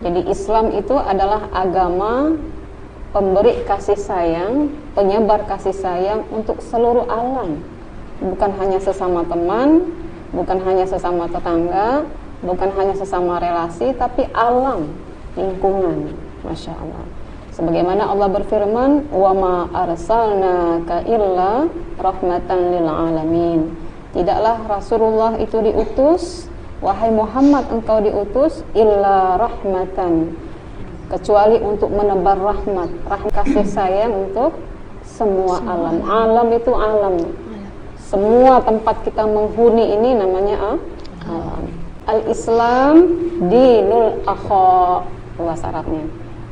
Jadi Islam itu adalah agama pemberi kasih sayang, penyebar kasih sayang untuk seluruh alam. Bukan hanya sesama teman, bukan hanya sesama tetangga, bukan hanya sesama relasi, tapi alam, lingkungan. Masya Allah. Sebagaimana Allah berfirman, wa ma arsalnaka illa rahmatan lil alamin. Tidaklah Rasulullah itu diutus, wahai Muhammad, engkau diutus illa rahmatan, kecuali untuk menebar rahmat kasih sayang untuk semua alam. Alam itu alam. Semua tempat kita menghuni ini namanya alam. Al-Islam dinul akha, bahasa Arabnya.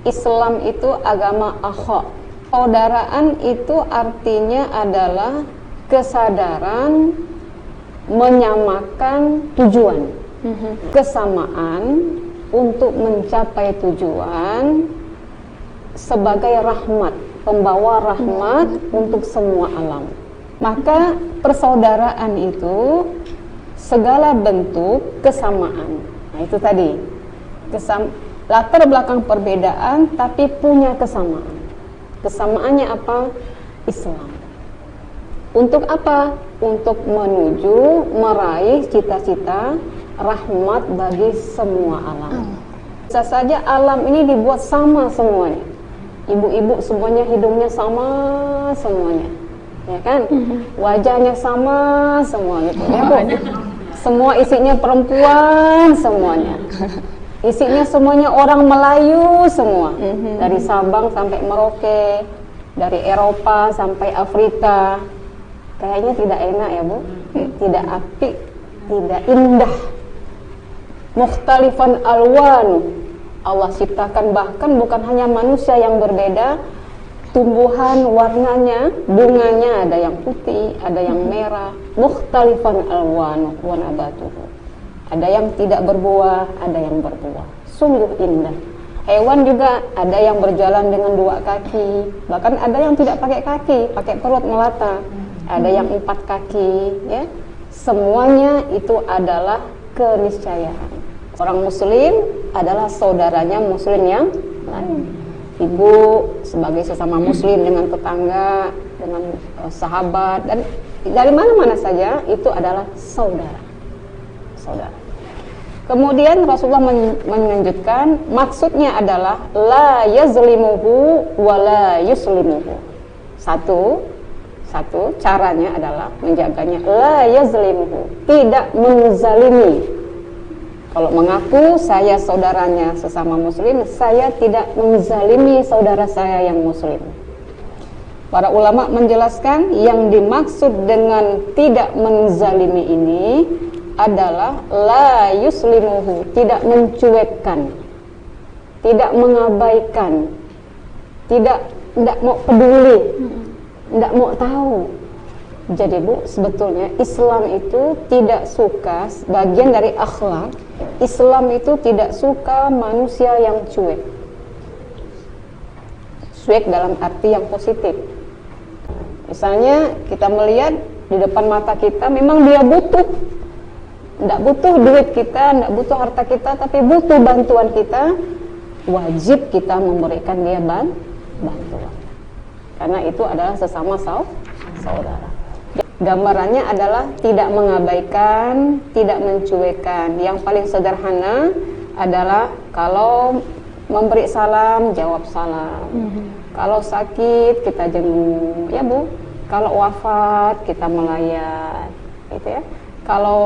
Islam itu agama akha. Saudaraan itu artinya adalah kesadaran menyamakan tujuan, kesamaan untuk mencapai tujuan sebagai rahmat, pembawa rahmat untuk semua alam. Maka persaudaraan itu segala bentuk kesamaan. Nah, itu tadi. Latar belakang perbedaan tapi punya kesamaan. Kesamaannya apa? Islam. Untuk apa? Untuk menuju meraih cita-cita rahmat bagi semua alam. Bisa saja alam ini dibuat sama semuanya. Ibu-ibu semuanya hidungnya sama semuanya, ya kan? Wajahnya sama semua gitu, ya Bu? Semua isinya perempuan semuanya. Isinya semuanya orang Melayu semua. Dari Sabang sampai Merauke, dari Eropa sampai Afrika. Kayaknya tidak enak ya Bu, tidak apik, tidak indah. Mukhtalifan alwanu, Allah ciptakan bahkan bukan hanya manusia yang berbeda, tumbuhan warnanya, bunganya ada yang putih, ada yang merah. Mukhtalifan alwanu wa nabatuhu, ada yang tidak berbuah, ada yang berbuah. Sungguh indah. Hewan juga ada yang berjalan dengan 2 kaki, bahkan ada yang tidak pakai kaki, pakai perut melata. Ada yang 4 kaki, ya. Semuanya itu adalah keniscayaan. Orang muslim adalah saudaranya muslim yang lain. Ibu sebagai sesama muslim dengan tetangga, dengan sahabat, dan dari mana-mana saja itu adalah saudara. Saudara. Kemudian Rasulullah melanjutkan, maksudnya adalah la yazlimuhu wa la yuslimuhu. Satu caranya adalah menjaganya, la yazlimuhu, tidak menzalimi. Kalau mengaku saya saudaranya sesama muslim, saya tidak menzalimi saudara saya yang muslim. Para ulama menjelaskan yang dimaksud dengan tidak menzalimi ini adalah la yuslimuhu, tidak mencuekkan, tidak mengabaikan, tidak mau peduli, tidak mau tahu. Jadi Bu, sebetulnya Islam itu tidak suka, bagian dari akhlak Islam itu tidak suka manusia yang cuek. Cuek dalam arti yang positif. Misalnya kita melihat di depan mata kita memang dia butuh, tidak butuh duit kita, tidak butuh harta kita, tapi butuh bantuan kita, wajib kita memberikan dia bantuan. Karena itu adalah sesama saudara. Gambarannya adalah tidak mengabaikan, tidak mencuekkan. Yang paling sederhana adalah kalau memberi salam, jawab salam. Kalau sakit, kita jenguk, ya Bu. Kalau wafat, kita melayat, gitu ya. Kalau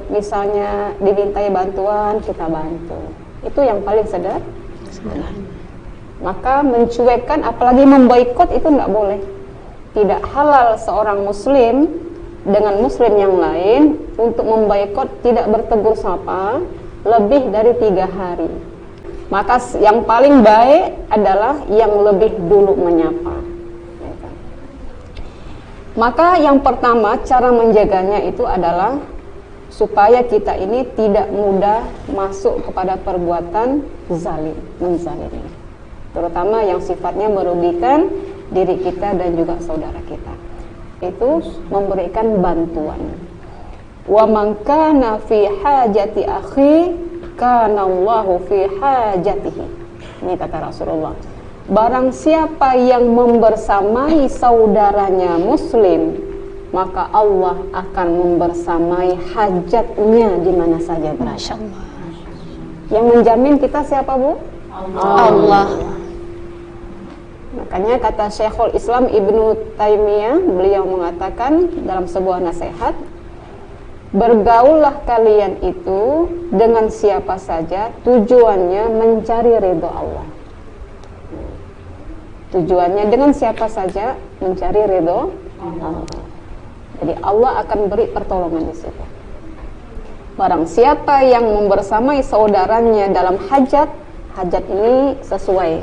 misalnya dimintai bantuan, kita bantu. Itu yang paling sederhana. Maka mencuekkan, apalagi memboikot itu tidak boleh. Tidak halal seorang muslim dengan muslim yang lain untuk memboikot, tidak bertegur sapa lebih dari 3 hari. Maka yang paling baik adalah yang lebih dulu menyapa. Maka yang pertama cara menjaganya itu adalah supaya kita ini tidak mudah masuk kepada perbuatan zalim, menzalimi. Terutama yang sifatnya merugikan diri kita dan juga saudara kita. Itu memberikan bantuan. Wa man kana fi hajati akhi kanallahu fi hajatihi. Ini kata Rasulullah. Barang siapa yang membersamai saudaranya muslim, maka Allah akan membersamai hajatnya di mana saja. Masya Allah. Yang menjamin kita siapa, Bu? Allah. Makanya kata Syekhul Islam Ibnu Taimiyah, beliau mengatakan dalam sebuah nasihat, bergaullah kalian itu dengan siapa saja, tujuannya mencari ridho Allah. Tujuannya dengan siapa saja mencari ridho Allah. Jadi Allah akan beri pertolongan di situ. Barang siapa yang membersamai saudaranya dalam hajat, hajat ini sesuai,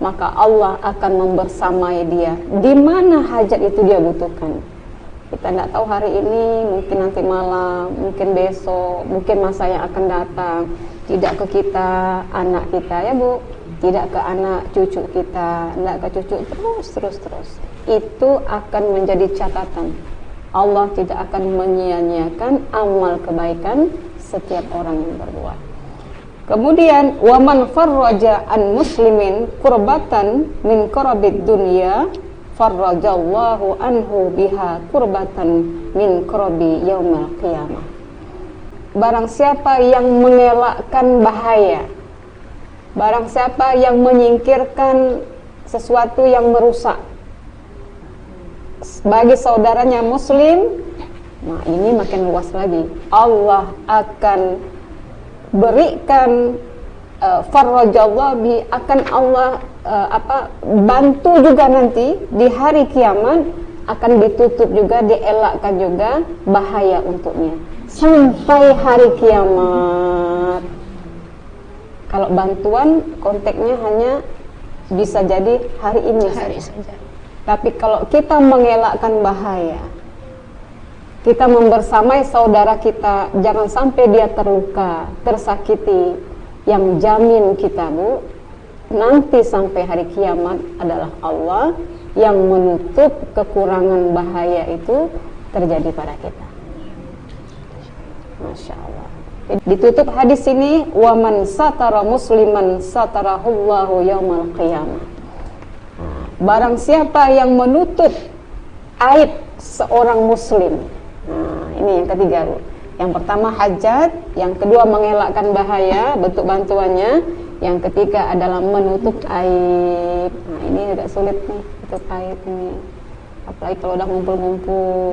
maka Allah akan membersamai dia di mana hajat itu dia butuhkan. Kita tidak tahu hari ini, mungkin nanti malam, mungkin besok, mungkin masa yang akan datang. Tidak ke kita, anak kita ya Bu, tidak ke anak cucu kita, tidak ke cucu, terus. Itu akan menjadi catatan. Allah tidak akan menyia-nyiakan amal kebaikan setiap orang yang berbuat. Kemudian waman farraja an muslimin kurbatan min kurabid dunya farrajallahu anhu biha kurbatan min kurabi yaumil qiyamah. Barang siapa yang mengelakkan bahaya, barang siapa yang menyingkirkan sesuatu yang merusak bagi saudaranya muslim, nah ini makin luas lagi. Allah akan berikan farrajallahu bi, akan Allah bantu juga nanti di hari kiamat, akan ditutup juga, dielakkan juga bahaya untuknya sampai hari kiamat. Kalau bantuan konteksnya hanya bisa jadi hari ini saja. Tapi kalau kita mengelakkan bahaya, kita membersamai saudara kita, jangan sampai dia terluka, tersakiti, yang jamin kita Bu, nanti sampai hari kiamat adalah Allah yang menutup kekurangan bahaya itu terjadi pada kita. Masya Allah. Ditutup hadis ini, waman satara musliman satarahullahu yaumal qiyamah. Barang siapa yang menutup aib seorang muslim. Nah, ini yang ketiga Bu. Yang pertama hajat, yang kedua mengelakkan bahaya, bentuk bantuannya. Yang ketiga adalah menutup aib. Nah, ini agak sulit nih, tutup aib nih. Apalagi kalau udah ngumpul-ngumpul.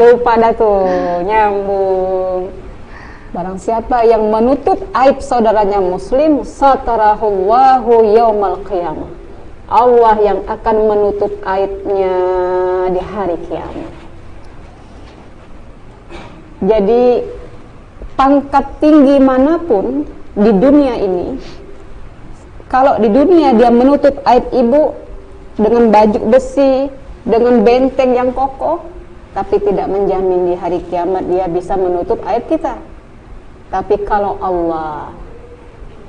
Lupa dah tuh, nyambung. Barang siapa yang menutup aib saudaranya muslim, satarahullahu yaumal qiyamah. Allah yang akan menutup aibnya di hari kiamat. Jadi pangkat tinggi manapun di dunia ini, kalau di dunia dia menutup aib ibu dengan baju besi, dengan benteng yang kokoh, tapi tidak menjamin di hari kiamat dia bisa menutup aib kita. Tapi kalau Allah,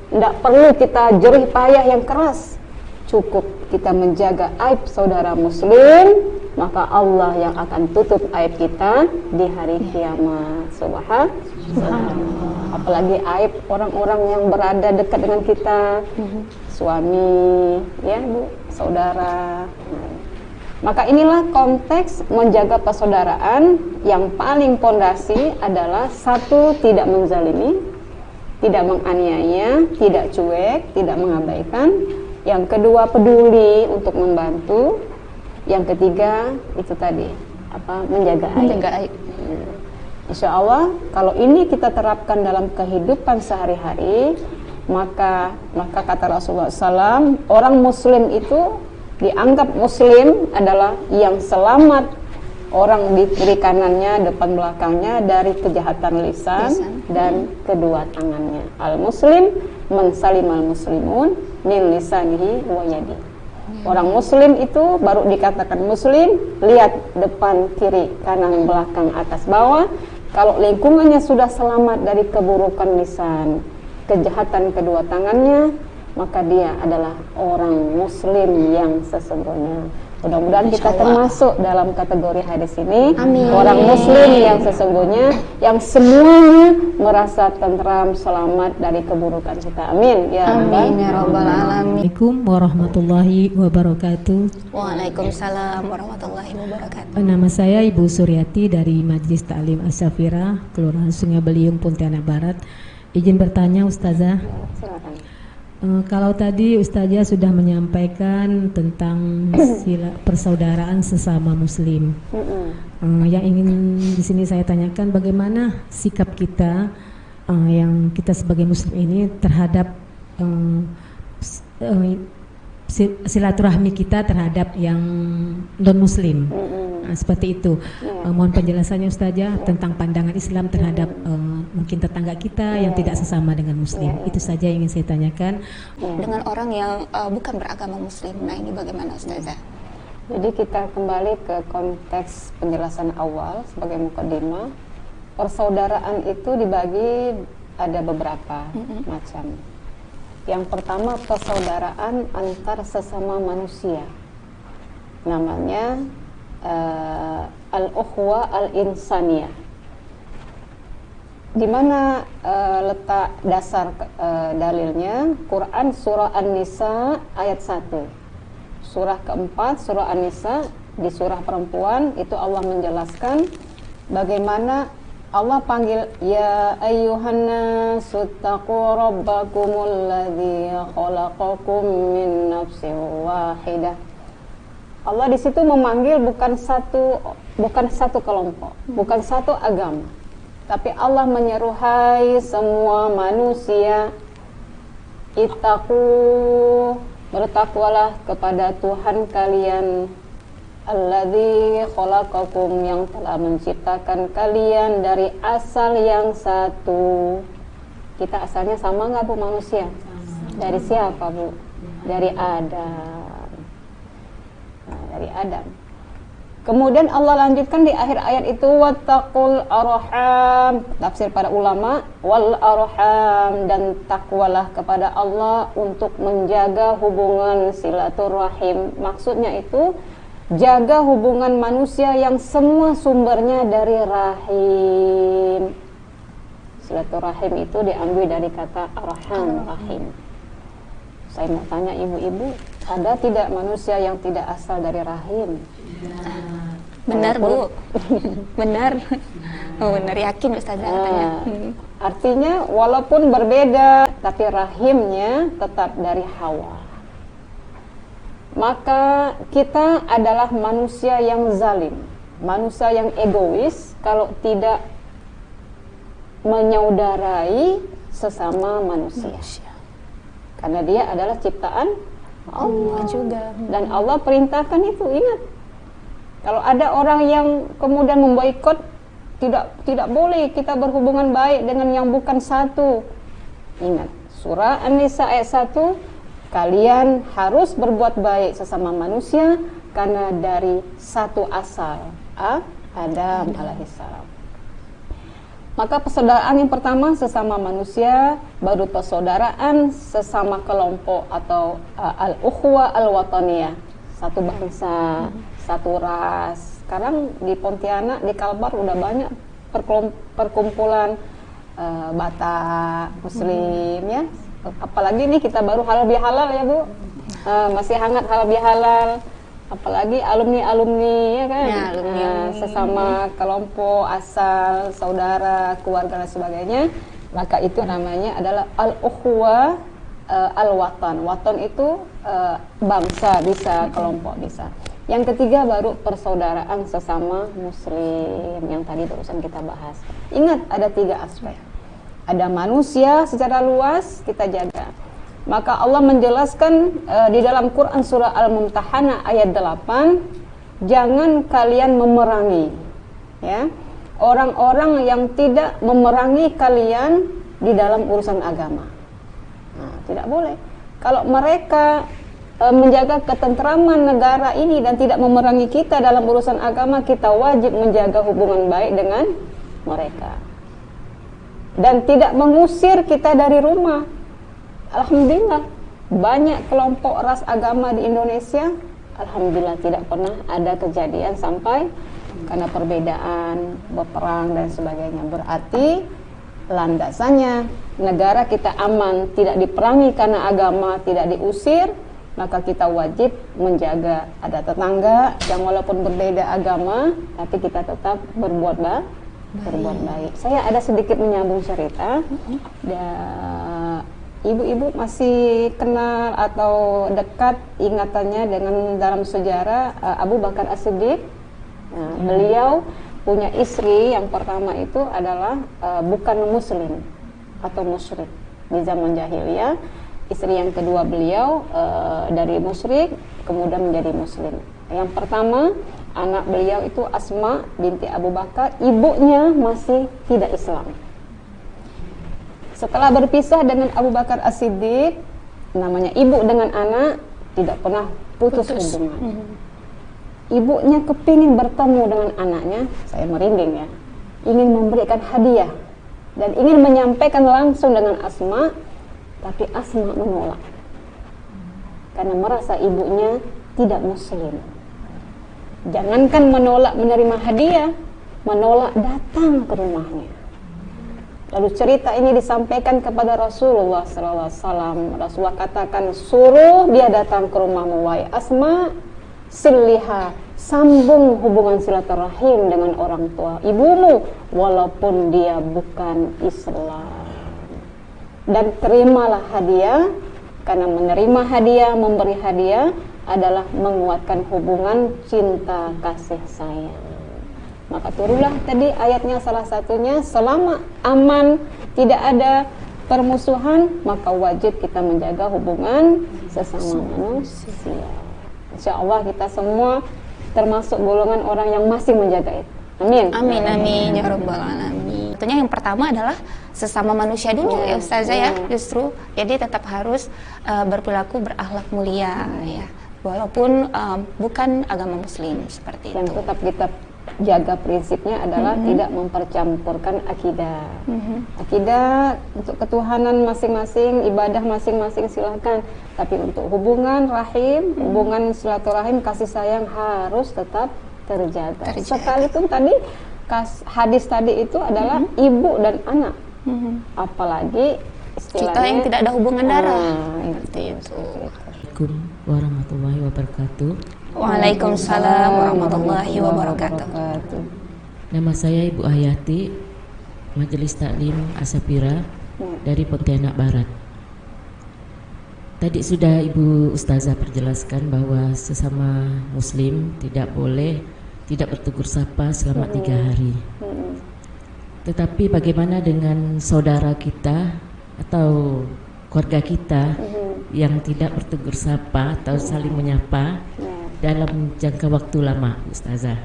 tidak perlu kita jerih payah yang keras, cukup kita menjaga aib saudara muslim, maka Allah yang akan tutup aib kita di hari kiamat. Subhanallah. Apalagi aib orang-orang yang berada dekat dengan kita, suami, ya Bu, saudara. Maka inilah konteks menjaga persaudaraan. Yang paling pondasi adalah satu, tidak menzalimi, tidak menganiaya, tidak cuek, tidak mengabaikan. Yang kedua, peduli untuk membantu. Yang ketiga, itu tadi, menjaga aib. Insya Allah, kalau ini kita terapkan dalam kehidupan sehari-hari, maka kata Rasulullah SAW, orang muslim itu dianggap muslim adalah yang selamat, orang di kiri kanannya, depan belakangnya dari kejahatan lisan dan kedua tangannya. Al-muslim man salimal muslimun min lisanihi wa yadi. Orang muslim itu baru dikatakan muslim, lihat depan, kiri, kanan, belakang, atas, bawah. Kalau lingkungannya sudah selamat dari keburukan lisan, kejahatan kedua tangannya, maka dia adalah orang muslim yang sesungguhnya. Mudah-mudahan kita termasuk dalam kategori hadis ini. Amin. Orang muslim yang sesungguhnya, yang semuanya merasa tentram, selamat dari keburukan kita. Amin ya Amin ya rabbal alamin. Assalamualaikum warahmatullahi wabarakatuh. Waalaikumsalam warahmatullahi wabarakatuh. Nama saya Ibu Suryati dari Majelis Ta'lim Asy-Syafirah, Kelurahan Sungai Beliung, Pontianak Barat. Izin bertanya Ustazah. Silakan. Kalau tadi Ustazah sudah menyampaikan tentang persaudaraan sesama Muslim. Yang ingin di sini saya tanyakan, bagaimana sikap kita yang kita sebagai Muslim ini terhadap silaturahmi kita terhadap yang non Muslim. Seperti itu. Mohon penjelasannya Ustazah tentang pandangan Islam terhadap mungkin tetangga kita yang tidak sesama dengan Muslim. Itu saja yang ingin saya tanyakan. Dengan orang yang bukan beragama Muslim. Nah, ini bagaimana Ustazah? Jadi kita kembali ke konteks penjelasan awal sebagai mukadimah. Persaudaraan itu dibagi ada beberapa macam. Yang pertama, persaudaraan antar sesama manusia. Namanya al-ukhwa al-insaniyah. Di mana letak dasar dalilnya? Quran surah An-Nisa ayat 1. Surah keempat, surah An-Nisa, di surah perempuan itu Allah menjelaskan bagaimana Allah panggil ya ayyuhan nasu taqu rabbakumul ladzi khalaqakum min nafsin wahidah. Allah di situ memanggil bukan satu kelompok, bukan satu agama. Tapi Allah menyeru hai semua manusia, ittaqu, bertakwalah kepada Tuhan kalian, alladzi khalaqakum, yang telah menciptakan kalian dari asal yang satu. Kita asalnya sama nggak Bu manusia? Dari siapa Bu? Dari Adam. Nah, dari Adam. Kemudian Allah lanjutkan di akhir ayat itu wattaqul arham, tafsir para ulama, wal arham, dan takwalah kepada Allah untuk menjaga hubungan silaturahim. Maksudnya itu jaga hubungan manusia yang semua sumbernya dari rahim. Silaturahim itu diambil dari kata arham, rahim. Saya mau tanya ibu-ibu, ada tidak manusia yang tidak asal dari rahim? Benar Bu. Benar. Oh, benar, yakin Ustazah katanya. Artinya walaupun berbeda tapi rahimnya tetap dari Hawa. Maka kita adalah manusia yang zalim, manusia yang egois kalau tidak menyaudarai sesama manusia. Karena dia adalah ciptaan Allah juga. Dan Allah perintahkan itu, ingat. Kalau ada orang yang kemudian memboikot, tidak boleh kita berhubungan baik dengan yang bukan satu. Ingat, surah An-Nisa ayat 1, kalian harus berbuat baik sesama manusia karena dari satu asal, Adam alaihissalam. Maka persaudaraan yang pertama sesama manusia, baru persaudaraan sesama kelompok atau al-ukhwa al-wataniyah, satu bangsa, satu ras. Sekarang di Pontianak, di Kalbar udah banyak perkumpulan Batak Muslim ya. Apalagi nih kita baru halal bihalal ya Bu, masih hangat halal bihalal. Apalagi alumni ya kan, ya, alumni. Sesama kelompok, asal, saudara, keluarga dan sebagainya. Maka itu namanya adalah al-ukhwa al-watan. Watan itu bangsa bisa, kelompok bisa. Yang ketiga baru persaudaraan sesama Muslim yang tadi barusan kita bahas. Ingat ada 3 aspek. Ada manusia secara luas kita jaga. Maka Allah menjelaskan di dalam Quran surah Al-Mumtahanah ayat 8, jangan kalian memerangi ya orang-orang yang tidak memerangi kalian di dalam urusan agama. Nah, tidak boleh. Kalau mereka menjaga ketentraman negara ini dan tidak memerangi kita dalam urusan agama, kita wajib menjaga hubungan baik dengan mereka dan tidak mengusir kita dari rumah. Alhamdulillah banyak kelompok ras agama di Indonesia, alhamdulillah tidak pernah ada kejadian sampai karena perbedaan, berperang dan sebagainya. Berarti landasannya negara kita aman, tidak diperangi karena agama, tidak diusir, maka kita wajib menjaga. Ada tetangga yang walaupun berbeda agama, tapi kita tetap berbuat baik. Saya ada sedikit menyambung cerita. Ibu-ibu masih kenal atau dekat ingatannya dengan dalam sejarah Abu Bakar As-Siddiq. Beliau punya istri yang pertama itu adalah bukan muslim atau musyrik di zaman jahiliyah. Istri yang kedua beliau dari musyrik kemudian menjadi muslim. Yang pertama anak beliau itu Asma binti Abu Bakar, ibunya masih tidak Islam. Setelah berpisah dengan Abu Bakar As-Siddiq, namanya ibu dengan anak tidak pernah putus hubungan. Ibunya kepingin bertemu dengan anaknya, saya merinding ya, ingin memberikan hadiah dan ingin menyampaikan langsung dengan Asma, tapi Asma menolak karena merasa ibunya tidak muslim. Jangankan menolak menerima hadiah, menolak datang ke rumahnya. Lalu cerita ini disampaikan kepada Rasulullah SAW. Rasulullah katakan, suruh dia datang ke rumahmu, wahai Asma, siliha, sambung hubungan silaturahim dengan orang tua ibumu walaupun dia bukan Islam, dan terimalah hadiah, karena menerima hadiah, memberi hadiah adalah menguatkan hubungan cinta kasih sayang. Maka turunlah tadi ayatnya, salah satunya selama aman, tidak ada permusuhan, maka wajib kita menjaga hubungan sesama manusia. Insya Allah kita semua termasuk golongan orang yang masih menjaga itu. Amin. Amin, amin, ya rabbal alamin. Tentunya yang pertama adalah sesama manusia dulu ya Ustazah ya, justru. Jadi tetap harus berperilaku berakhlak mulia ya, walaupun bukan agama muslim seperti Yang itu. tetap kita jaga prinsipnya adalah tidak mempercampurkan akidah. Akidah untuk ketuhanan masing-masing, ibadah masing-masing silahkan, tapi untuk hubungan rahim, hubungan silaturahim, kasih sayang harus tetap terjaga. Sekalipun tadi hadis tadi itu adalah ibu dan anak, apalagi istilahnya Kita yang tidak ada hubungan darah. Seperti itu. Assalamualaikum warahmatullahi wabarakatuh. Waalaikumsalam warahmatullahi wabarakatuh. Nama saya Ibu Hayati, Majelis Taklim Asapira dari Pontianak Barat. Tadi sudah Ibu Ustazah perjelaskan bahwa sesama Muslim tidak boleh tidak bertegur sapa selama 3 hari. Tetapi bagaimana dengan saudara kita atau keluarga kita yang tidak bertegur sapa atau saling menyapa dalam jangka waktu lama, Ustazah?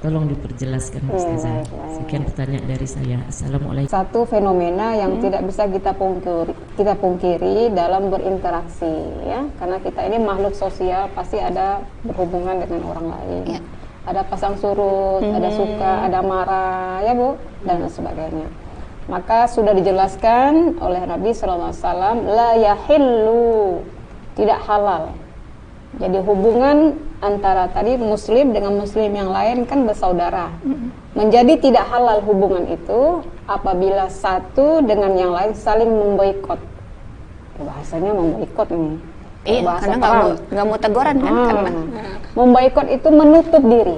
Tolong diperjelaskan, Ustazah. Sekian pertanyaan dari saya. Assalamualaikum. Satu fenomena yang tidak bisa kita pungkiri dalam berinteraksi ya, karena kita ini makhluk sosial, pasti ada berhubungan dengan orang lain. Ada pasang surut, ada suka, ada marah ya Bu, dan sebagainya. Maka sudah dijelaskan oleh Nabi SAW, la yahillu, tidak halal. Jadi hubungan antara tadi muslim dengan muslim yang lain kan bersaudara. Menjadi tidak halal hubungan itu apabila satu dengan yang lain saling memboikot. Bahasanya memboikot ini. Iya, Bahasa karena nggak mau teguran kan, karena memboikot itu menutup diri.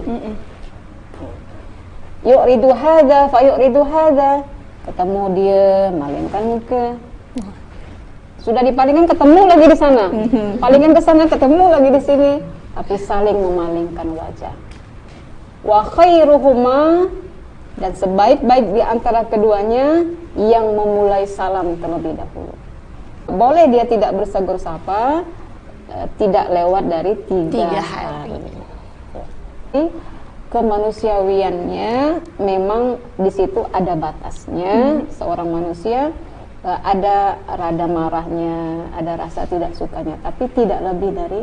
Yu'ridu hadza fa yu'ridu hadza. Ketemu dia malingkan muka. Sudah dipalingkan ketemu lagi di sana. Palingkan ke sana ketemu lagi di sini, tapi saling memalingkan wajah. Wa khairuhuma, dan sebaik-baik di antara keduanya yang memulai salam terlebih dahulu. Boleh dia tidak bersegur sapa, tidak lewat dari 3 hari. Kemanusiawiannya memang di situ ada batasnya. Seorang manusia ada rada marahnya, ada rasa tidak sukanya, tapi tidak lebih dari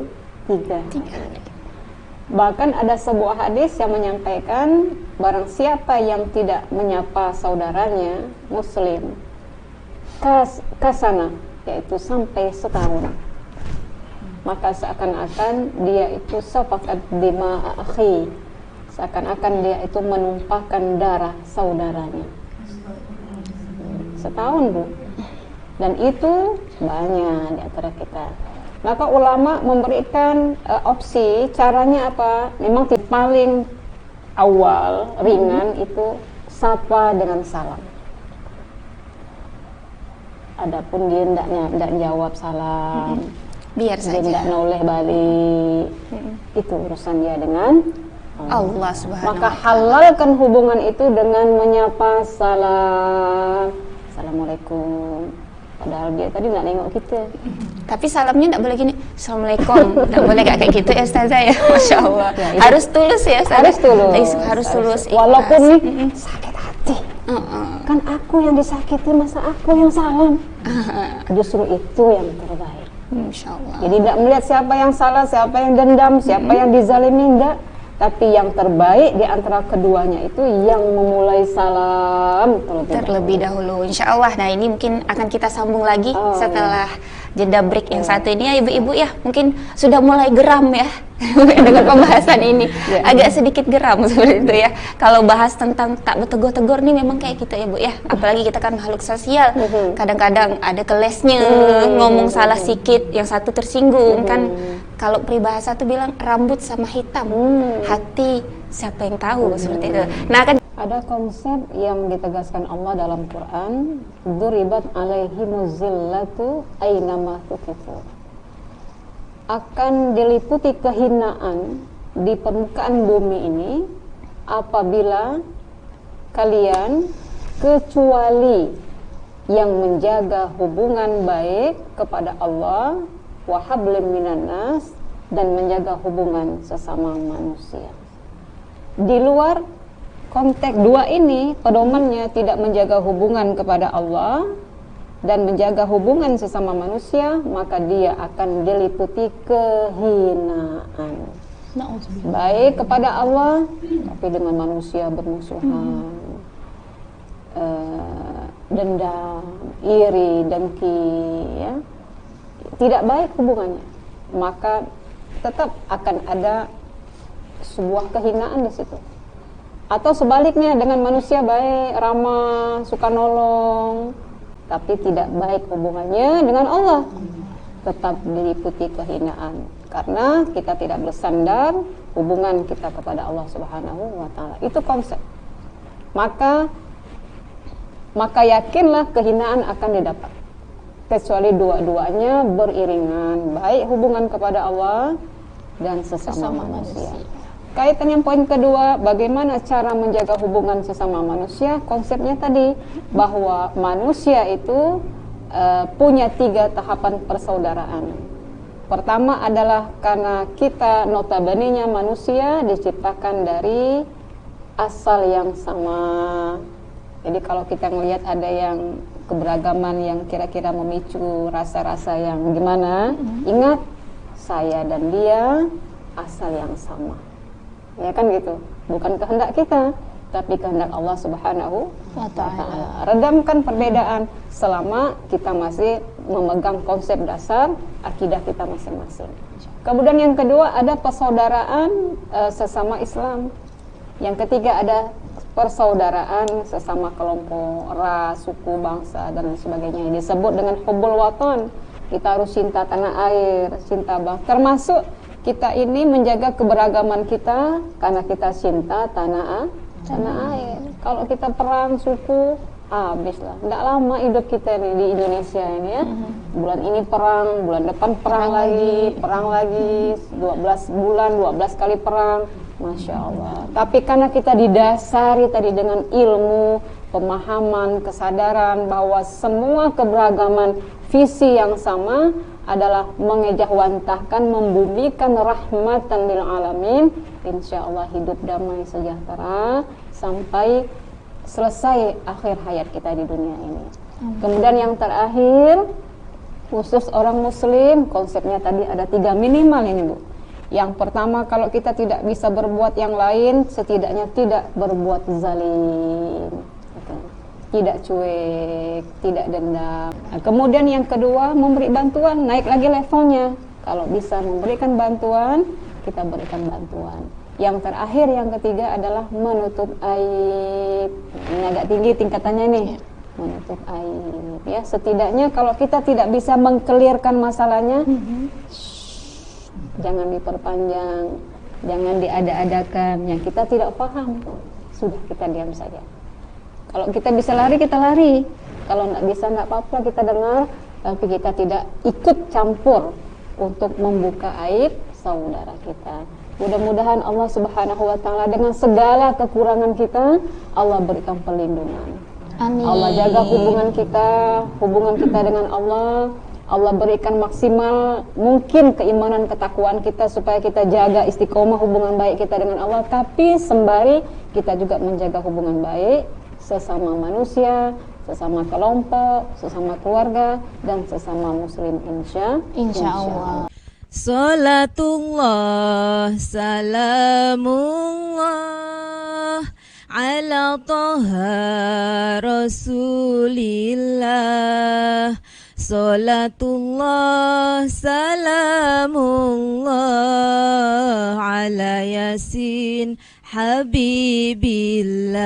3 hari. Bahkan ada sebuah hadis yang menyampaikan barang siapa yang tidak menyapa saudaranya muslim kasana, yaitu sampai setahun, maka seakan-akan dia itu safakat dima akhi, seakan-akan dia itu menumpahkan darah saudaranya. setahun Bu. Dan itu banyak di antara kita. Maka ulama memberikan opsi, caranya apa? Memang paling awal, ringan itu sapa dengan salam. Adapun dia tidak jawab salam, Biar dia saja. tidak noleh balik, itu urusan dia dengan Allah Subhanahu Maka wa ta'ala. halalkan hubungan itu dengan menyapa salam, assalamualaikum. Padahal dia tadi nggak nengok kita. Tapi salamnya tidak boleh gini, assalamualaikum. Tidak boleh kayak gitu ya Ustazah ya. Masya Allah. Ya, itu Harus tulus ya Ustazah. harus tulus. Harus tulus. Walaupun ikhlas. nih sakit hati, kan aku yang disakiti, masa aku yang salam? Justru itu yang terbaik. Masya Allah. Jadi tidak melihat siapa yang salah, siapa yang dendam, siapa yang dizalimi, enggak. Tapi yang terbaik di antara keduanya itu yang memulai salam Terlebih dahulu, insya Allah. Nah ini mungkin akan kita sambung lagi setelah jeda break yang satu ini ya ibu-ibu ya. Mungkin sudah mulai geram ya dengan pembahasan ini. Agak sedikit geram seperti itu ya. Kalau bahas tentang tak bertegur-tegur nih memang kayak gitu ya Bu ya. Apalagi kita kan makhluk sosial. Kadang-kadang ada kelesnya, ngomong salah sedikit, yang satu tersinggung kan. Kalau peribahasa tuh bilang rambut sama hitam, hati siapa yang tahu seperti itu. Nah kan Ada konsep yang ditegaskan Allah dalam Quran, duribat alaihimuz zillatu ainama tuqifu. Akan diliputi kehinaan di permukaan bumi ini apabila kalian kecuali yang menjaga hubungan baik kepada Allah wa hablim minan nas, dan menjaga hubungan sesama manusia. Di luar konteks dua ini, pedomannya tidak menjaga hubungan kepada Allah dan menjaga hubungan sesama manusia, maka dia akan diliputi kehinaan. Baik kepada Allah, tapi dengan manusia bermusuhan, dendam, iri, dengki, ya, tidak baik hubungannya. Maka tetap akan ada sebuah kehinaan di situ. Atau sebaliknya, dengan manusia baik, ramah, suka nolong, tapi tidak baik hubungannya dengan Allah, tetap diliputi kehinaan. Karena kita tidak bersandar hubungan kita kepada Allah Subhanahu wa ta'ala. Itu konsep. Maka yakinlah kehinaan akan didapat. Kecuali dua-duanya beriringan, baik hubungan kepada Allah dan sesama manusia. Kaitan yang poin kedua, bagaimana cara menjaga hubungan sesama manusia? Konsepnya tadi bahwa manusia itu punya 3 tahapan persaudaraan. Pertama adalah karena kita notabene-nya manusia diciptakan dari asal yang sama. Jadi kalau kita melihat ada yang keberagaman yang kira-kira memicu rasa-rasa yang gimana, ingat saya dan dia asal yang sama. Ya kan gitu, bukan kehendak kita, tapi kehendak Allah Subhanahu wa ta'ala. Redamkan perbedaan selama kita masih memegang konsep dasar akidah kita masing-masing. Kemudian yang kedua ada persaudaraan sesama Islam. Yang ketiga ada persaudaraan sesama kelompok, ras, suku, bangsa dan lain sebagainya. Yang disebut dengan hubbul watan. Kita harus cinta tanah air, cinta bangsa. Termasuk kita ini menjaga keberagaman kita karena kita cinta tanah air. Kalau kita perang suku, habislah. Tidak lama hidup kita nih di Indonesia ini ya. Bulan ini perang, bulan depan perang lagi, 12 bulan, 12 kali perang. Masya Allah. Tapi karena kita didasari tadi dengan ilmu, pemahaman, kesadaran bahwa semua keberagaman visi yang sama adalah mengejawantahkan, membumikan rahmatan lil alamin, insya Allah hidup damai sejahtera sampai selesai akhir hayat kita di dunia ini. Kemudian yang terakhir, khusus orang muslim, konsepnya tadi ada 3 minimal ini Bu. Yang pertama, kalau kita tidak bisa berbuat yang lain, setidaknya tidak berbuat zalim, tidak cuek, tidak dendam. Nah, kemudian yang kedua, memberi bantuan, naik lagi levelnya. Kalau bisa memberikan bantuan, kita berikan bantuan. Yang terakhir, yang ketiga adalah menutup aib. Ini agak tinggi tingkatannya nih. menutup aib. Ya, setidaknya kalau kita tidak bisa mengkelirkan masalahnya, jangan diperpanjang, jangan diada-adakan. Yang kita tidak paham, sudah kita diam saja. Kalau kita bisa lari, kita lari. Kalau nggak bisa, nggak apa-apa, kita dengar, tapi kita tidak ikut campur untuk membuka aib saudara kita. Mudah-mudahan Allah Subhanahu wa Ta'ala dengan segala kekurangan kita, Allah berikan perlindungan. Amin. Allah jaga hubungan kita dengan Allah. Allah berikan maksimal mungkin keimanan ketakwaan kita supaya kita jaga istiqomah hubungan baik kita dengan Allah, tapi sembari kita juga menjaga hubungan baik sesama manusia, sesama kelompok, sesama keluarga, dan sesama muslim insya Allah. Salatullah salamullah ala taha rasulillah. Salatullah salamullah ala yasin habibillah.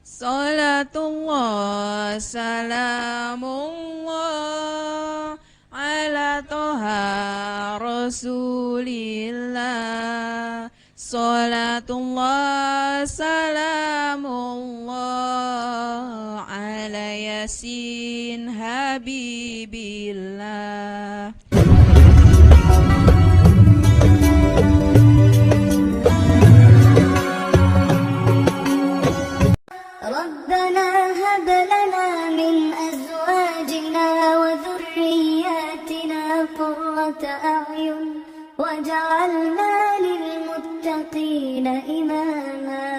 Salatullah salamullah ala toha rasulillah. Salatullah salamullah ala yasin habibillah. ربنا هب لنا من أزواجنا وذرياتنا قرة أعين واجعلنا للمتقين إماما.